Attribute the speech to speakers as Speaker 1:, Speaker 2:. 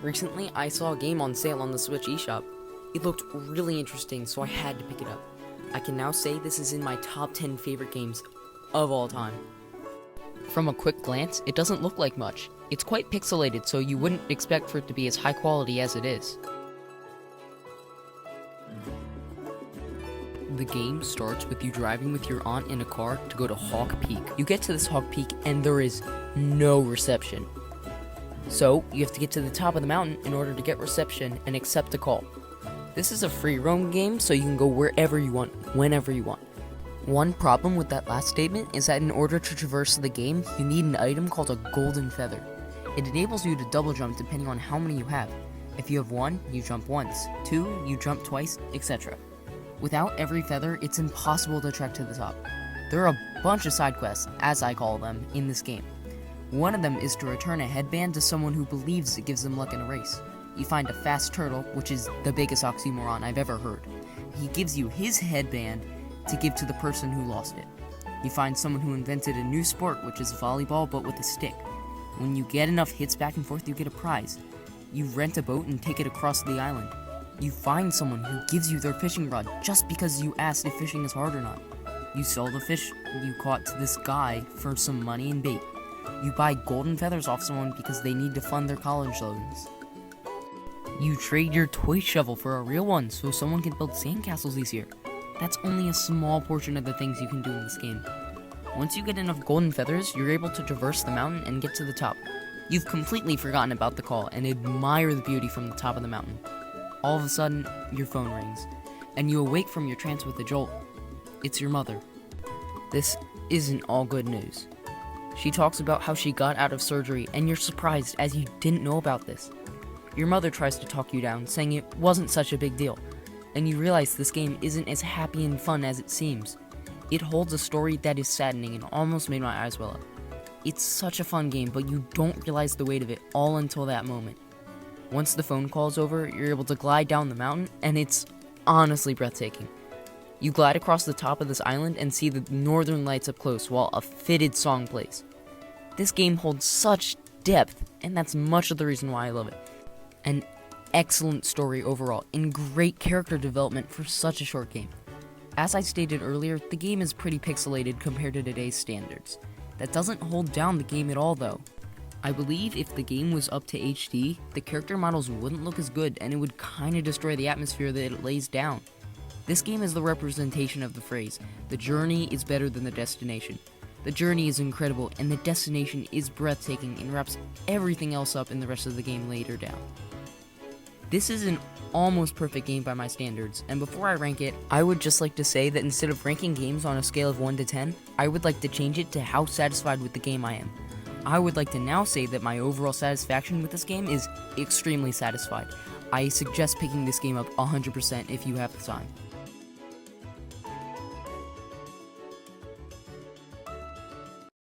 Speaker 1: Recently, I saw a game on sale on the Switch eShop. It looked really interesting, so I had to pick it up. I can now say this is in my top 10 favorite games of all time. From a quick glance, it doesn't look like much. It's quite pixelated, so you wouldn't expect for it to be as high quality as it is. The game starts with you driving with your aunt in a car to go to Hawk Peak. You get to this Hawk Peak and there is no reception. So, you have to get to the top of the mountain in order to get reception and accept a call. This is a free roam game, so you can go wherever you want, whenever you want. One problem with that last statement is that in order to traverse the game, you need an item called a golden feather. It enables you to double jump depending on how many you have. If you have 1, you jump once, 2, you jump twice, etc. Without every feather, it's impossible to trek to the top. There are a bunch of side quests, as I call them, in this game. One of them is to return a headband to someone who believes it gives them luck in a race. You find a fast turtle, which is the biggest oxymoron I've ever heard. He gives you his headband to give to the person who lost it. You find someone who invented a new sport, which is volleyball but with a stick. When you get enough hits back and forth, you get a prize. You rent a boat and take it across the island. You find someone who gives you their fishing rod just because you asked if fishing is hard or not. You sell the fish you caught to this guy for some money and bait. You buy golden feathers off someone because they need to fund their college loans. You trade your toy shovel for a real one so someone can build sandcastles easier. That's only a small portion of the things you can do in this game. Once you get enough golden feathers, you're able to traverse the mountain and get to the top. You've completely forgotten about the call and admire the beauty from the top of the mountain. All of a sudden, your phone rings, and you awake from your trance with a jolt. It's your mother. This isn't all good news. She talks about how she got out of surgery, and you're surprised as you didn't know about this. Your mother tries to talk you down, saying it wasn't such a big deal, and you realize this game isn't as happy and fun as it seems. It holds a story that is saddening and almost made my eyes well up. It's such a fun game, but you don't realize the weight of it all until that moment. Once the phone call is over, you're able to glide down the mountain, and it's honestly breathtaking. You glide across the top of this island and see the northern lights up close while a fitted song plays. This game holds such depth, and that's much of the reason why I love it. An excellent story overall, and great character development for such a short game. As I stated earlier, the game is pretty pixelated compared to today's standards. That doesn't hold down the game at all though. I believe if the game was up to HD, the character models wouldn't look as good and it would kinda destroy the atmosphere that it lays down. This game is the representation of the phrase, the journey is better than the destination. The journey is incredible and the destination is breathtaking and wraps everything else up in the rest of the game later down. This is an almost perfect game by my standards, and before I rank it, I would just like to say that instead of ranking games on a scale of 1 to 10, I would like to change it to how satisfied with the game I am. I would like to now say that my overall satisfaction with this game is extremely satisfied. I suggest picking this game up 100% if you have the time.